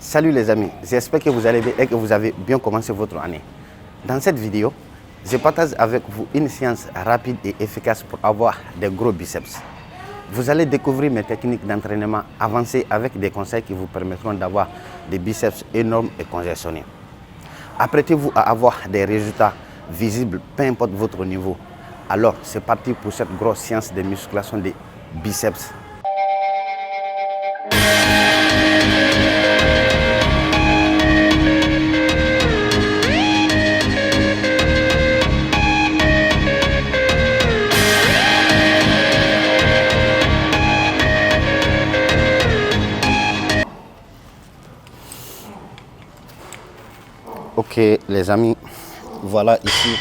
Salut les amis, j'espère que vous allez bien et que vous avez bien commencé votre année. Dans cette vidéo, je partage avec vous une séance rapide et efficace pour avoir des gros biceps. Vous allez découvrir mes techniques d'entraînement avancées avec des conseils qui vous permettront d'avoir des biceps énormes et congestionnés. Apprêtez-vous à avoir des résultats visibles, peu importe votre niveau. Alors, c'est parti pour cette grosse séance de musculation des biceps. Ok les amis, voilà ici,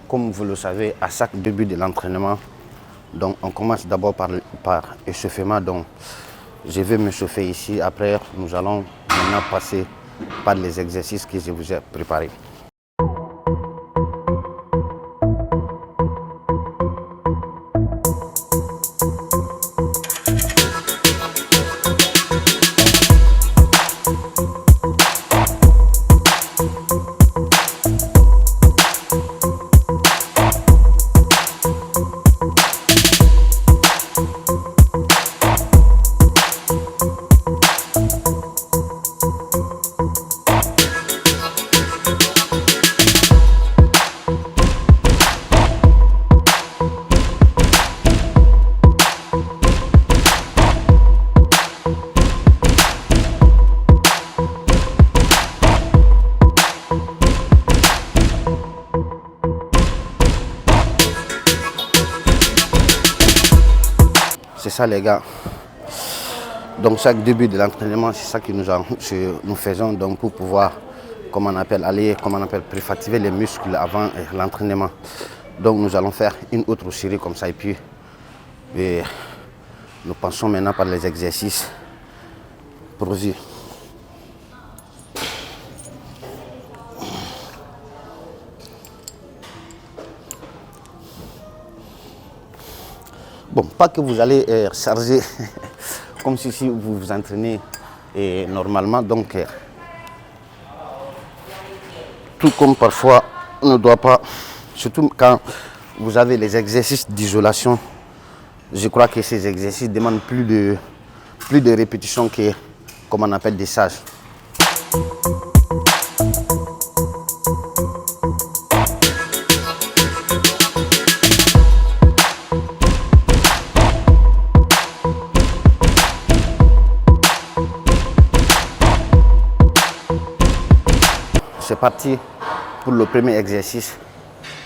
comme vous le savez, à chaque début de l'entraînement, donc on commence d'abord par échauffement. Donc je vais m'échauffer ici, après nous allons maintenant passer par les exercices que je vous ai préparés. C'est ça les gars. Donc chaque début de l'entraînement, c'est ça que nous faisons donc pour pouvoir, préfatiger les muscles avant l'entraînement. Donc nous allons faire une autre série comme ça et puis nous passons maintenant par les exercices prévus. Bon, pas que vous allez charger comme si vous vous entraînez normalement. Donc, tout comme parfois, on ne doit pas, surtout quand vous avez les exercices d'isolation, je crois que ces exercices demandent plus de répétitions que, comme on appelle, des sages. C'est parti pour le premier exercice.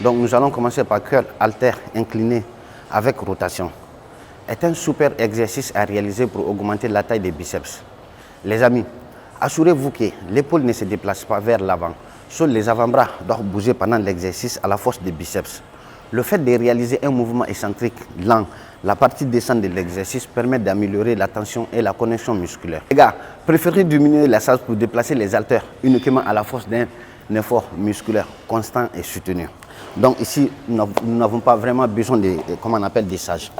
Donc nous allons commencer par curl halter incliné avec rotation. C'est un super exercice à réaliser pour augmenter la taille des biceps. Les amis, assurez-vous que l'épaule ne se déplace pas vers l'avant. Seuls les avant-bras doivent bouger pendant l'exercice à la force des biceps. Le fait de réaliser un mouvement excentrique lent, la partie descente de l'exercice permet d'améliorer la tension et la connexion musculaire. Les gars, préférez diminuer la charge pour déplacer les haltères uniquement à la force d'un effort musculaire constant et soutenu. Donc ici, nous n'avons pas vraiment besoin de, des sages.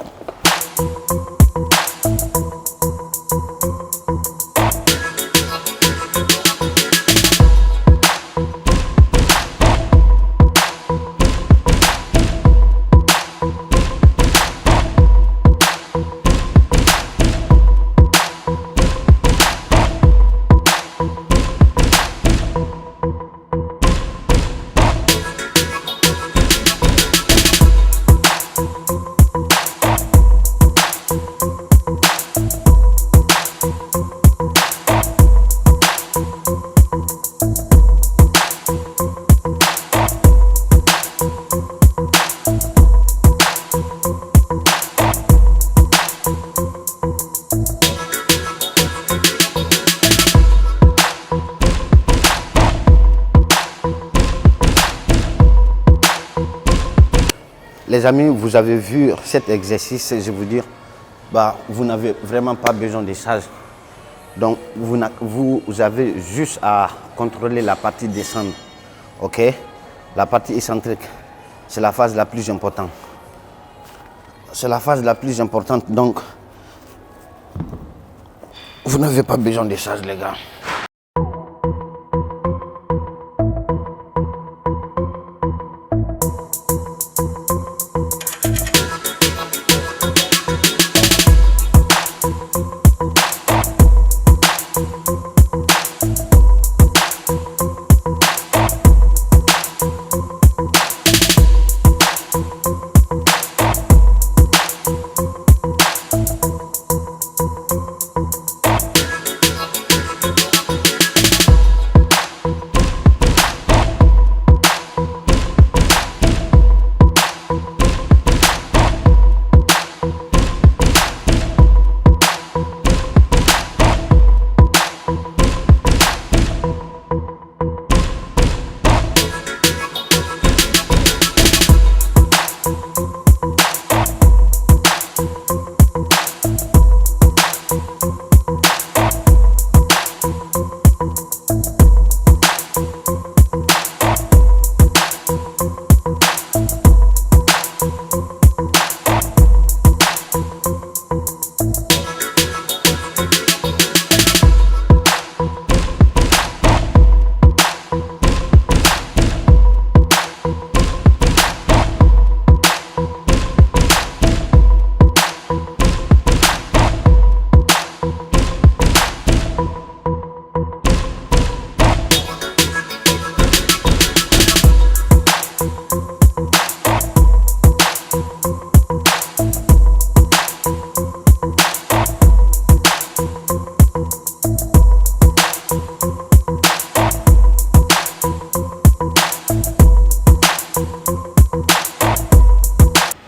Les amis, vous avez vu cet exercice, je vous dire, vous n'avez vraiment pas besoin de ça. Donc, vous avez juste à contrôler la partie descente. Ok? La partie excentrique, c'est la phase la plus importante. C'est la phase la plus importante. Donc, vous Vous n'avez pas besoin de charge, les gars.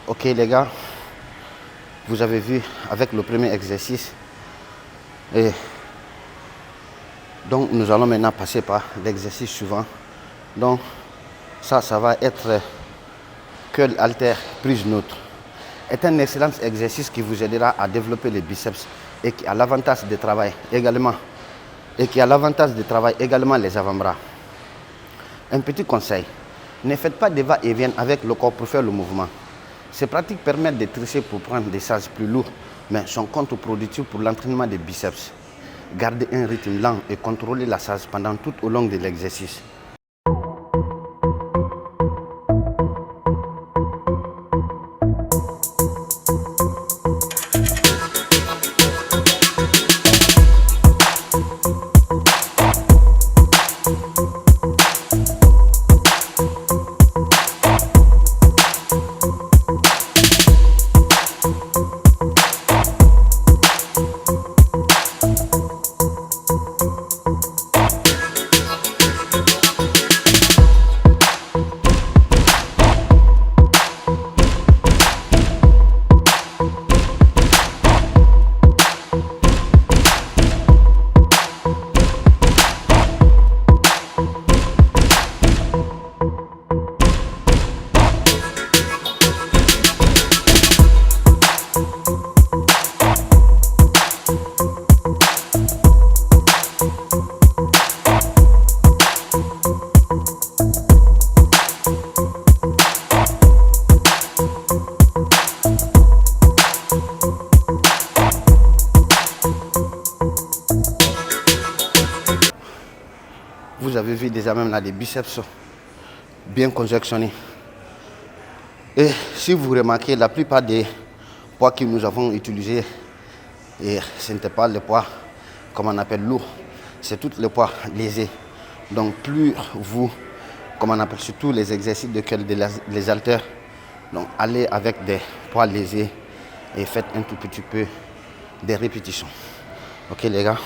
Ok les gars, vous avez vu avec le premier exercice. Et donc nous allons maintenant passer par l'exercice suivant. Donc ça va être curl halter prise neutre. C'est un excellent exercice qui vous aidera à développer les biceps et qui a l'avantage de travailler également les avant-bras. Un petit conseil, ne faites pas des va-et-vient avec le corps pour faire le mouvement. Ces pratiques permettent de tricher pour prendre des charges plus lourdes, mais sont contre-productives pour l'entraînement des biceps. Gardez un rythme lent et contrôlez la charge pendant tout au long de l'exercice. Vous avez vu déjà même là des biceps bien conjectionnés. Et si vous remarquez, la plupart des poids que nous avons utilisés, et ce n'était pas les poids comme on appelle lourds, c'est tous les poids lésés. Donc plus vous, comme on appelle surtout les exercices de curl, les haltères, donc allez avec des poids lésés et faites un tout petit peu des répétitions. Ok les gars.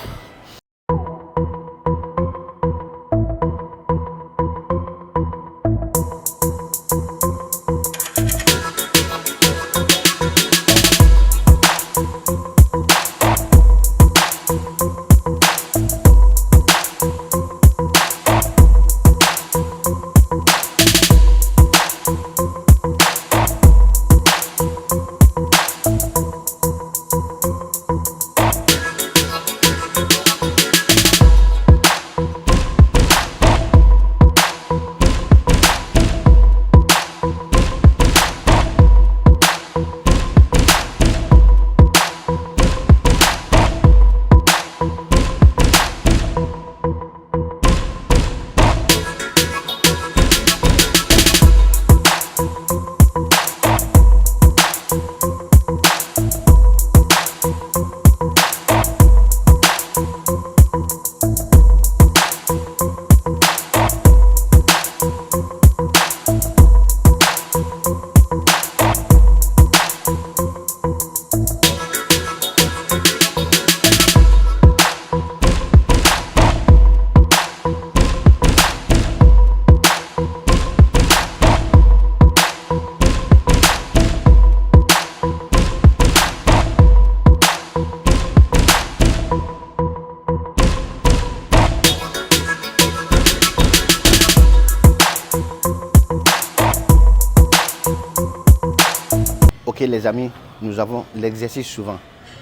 Ok les amis, nous avons l'exercice suivant.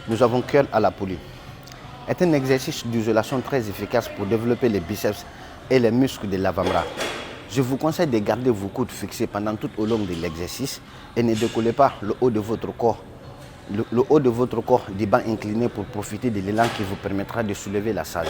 Nous avons curl à la poulie. C'est un exercice d'isolation très efficace pour développer les biceps et les muscles de l'avant-bras. Je vous conseille de garder vos coudes fixés pendant tout au long de l'exercice et ne décollez pas le haut de votre corps. Le haut de votre corps du banc incliné pour profiter de l'élan qui vous permettra de soulever la salle.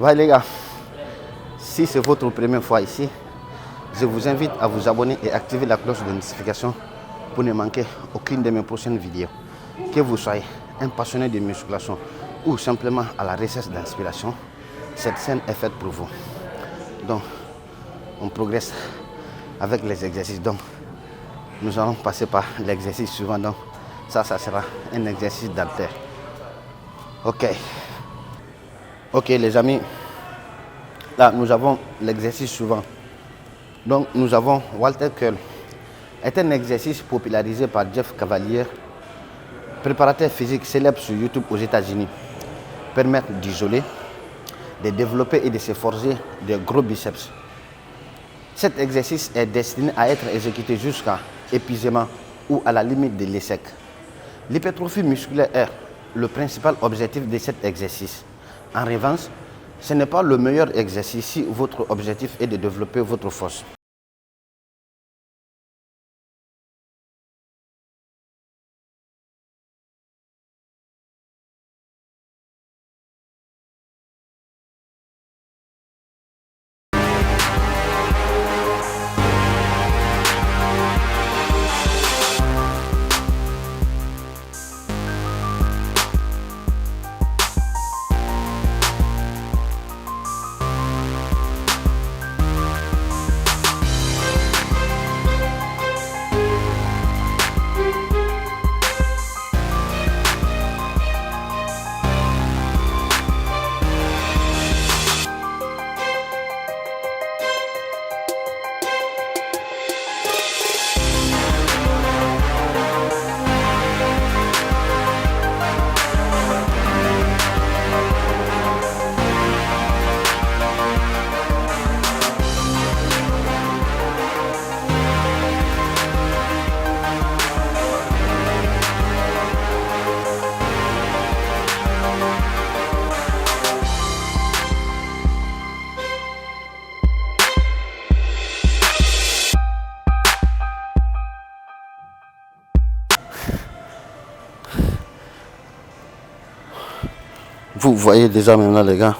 Voilà les gars, si c'est votre première fois ici, je vous invite à vous abonner et activer la cloche de notification pour ne manquer aucune de mes prochaines vidéos. Que vous soyez un passionné de musculation ou simplement à la recherche d'inspiration, cette chaîne est faite pour vous. Donc, on progresse avec les exercices. Donc, nous allons passer par l'exercice suivant. Donc, ça sera un exercice d'haltère. Ok les amis, là nous avons l'exercice suivant. Donc nous avons Walter Curl. C'est un exercice popularisé par Jeff Cavalier, préparateur physique célèbre sur YouTube aux États-Unis. Permet d'isoler, de développer et de se forger de gros biceps. Cet exercice est destiné à être exécuté jusqu'à épuisement ou à la limite de l'échec. L'hypertrophie musculaire est le principal objectif de cet exercice. En revanche, ce n'est pas le meilleur exercice si votre objectif est de développer votre force. Vous voyez déjà maintenant les gars.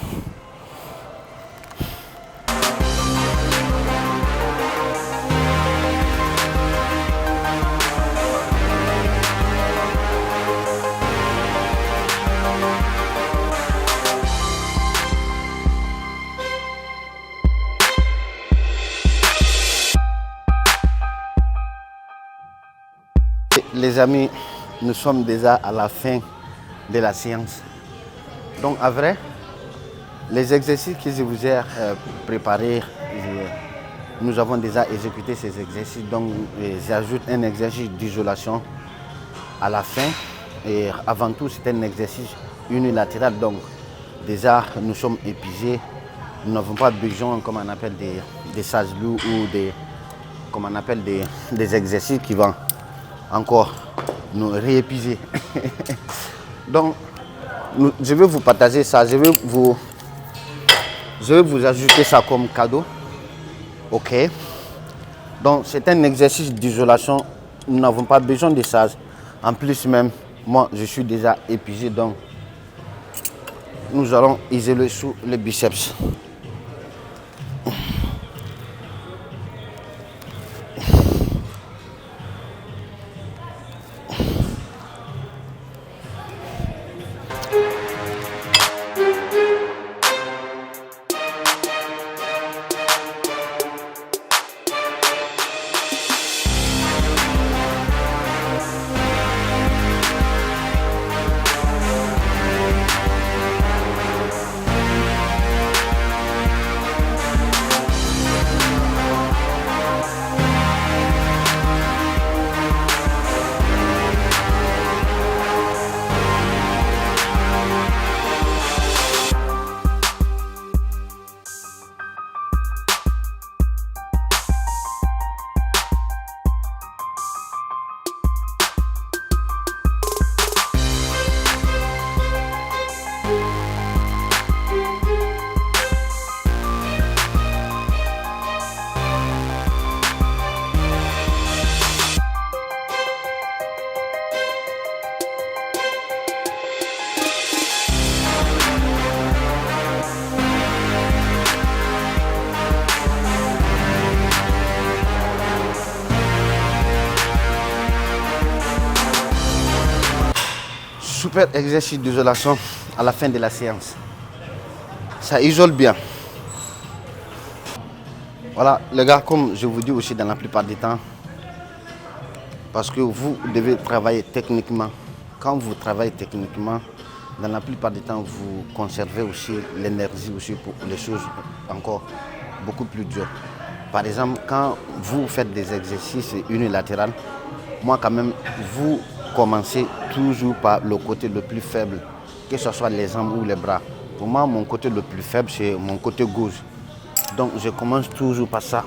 Les amis, nous sommes déjà à la fin de la séance. Donc, à vrai, les exercices que je vous ai préparés, nous avons déjà exécuté ces exercices. Donc, j'ajoute un exercice d'isolation à la fin. Et avant tout, c'est un exercice unilatéral. Donc, déjà, nous sommes épuisés. Nous n'avons pas besoin, comme on appelle, des sage ou comme on appelle, des exercices qui vont encore nous réépuiser. Donc, je vais vous partager ça. Je vais vous ajouter ça comme cadeau. Ok. Donc, c'est un exercice d'isolation. Nous n'avons pas besoin de ça. En plus même, moi, je suis déjà épuisé. Donc, nous allons isoler sous les biceps. Super exercice d'isolation à la fin de la séance. Ça isole bien. Voilà les gars, comme je vous dis aussi dans la plupart du temps, parce que vous devez travailler techniquement. Quand vous travaillez techniquement, dans la plupart du temps, vous conservez aussi l'énergie aussi pour les choses encore beaucoup plus dures. Par exemple, quand vous faites des exercices unilatéraux, moi quand même, vous commencez toujours par le côté le plus faible, que ce soit les jambes ou les bras. Pour moi, mon côté le plus faible, c'est mon côté gauche. Donc, je commence toujours par ça.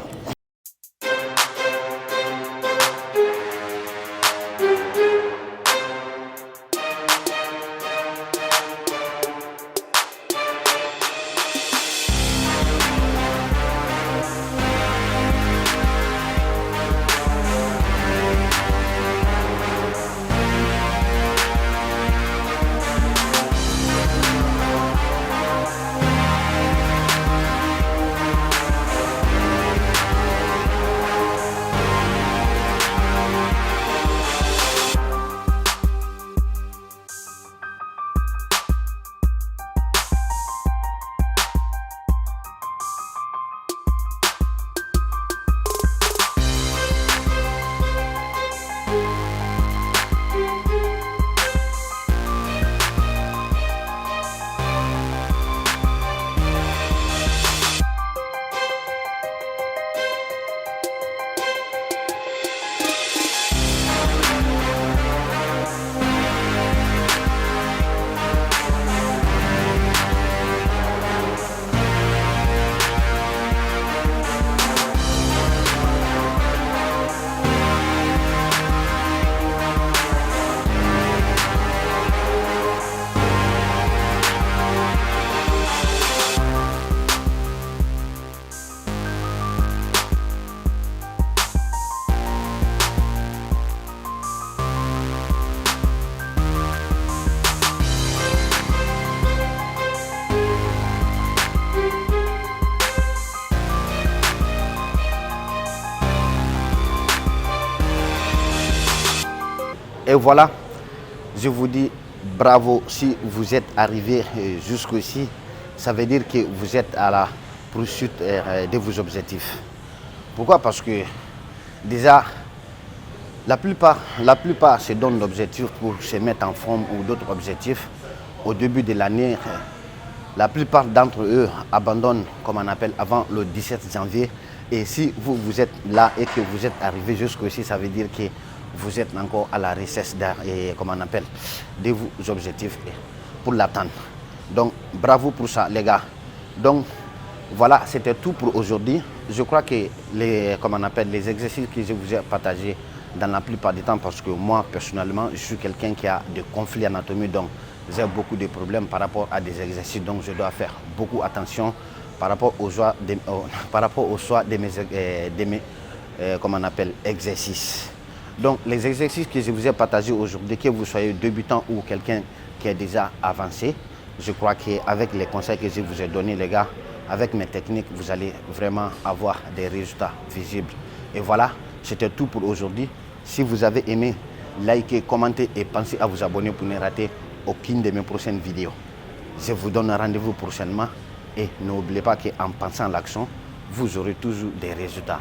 Et voilà, je vous dis bravo si vous êtes arrivé jusqu'ici. Ça veut dire que vous êtes à la poursuite de vos objectifs. Pourquoi? Parce que déjà, la plupart se donnent l'objectif pour se mettre en forme ou d'autres objectifs. Au début de l'année, la plupart d'entre eux abandonnent, comme on appelle, avant le 17 janvier. Et si vous êtes là et que vous êtes arrivé jusqu'ici, ça veut dire que vous êtes encore à la recherche de vos objectifs pour l'atteindre. Donc, bravo pour ça, les gars. Donc, voilà, c'était tout pour aujourd'hui. Je crois que les exercices que je vous ai partagés dans la plupart du temps, parce que moi, personnellement, je suis quelqu'un qui a des conflits anatomiques, donc j'ai beaucoup de problèmes par rapport à des exercices, donc je dois faire beaucoup attention par rapport aux choix de mes exercices. Donc, les exercices que je vous ai partagés aujourd'hui, que vous soyez débutant ou quelqu'un qui est déjà avancé, je crois qu'avec les conseils que je vous ai donnés, les gars, avec mes techniques, vous allez vraiment avoir des résultats visibles. Et voilà, c'était tout pour aujourd'hui. Si vous avez aimé, likez, commentez et pensez à vous abonner pour ne rater aucune de mes prochaines vidéos. Je vous donne rendez-vous prochainement et n'oubliez pas qu'en pensant à l'action, vous aurez toujours des résultats.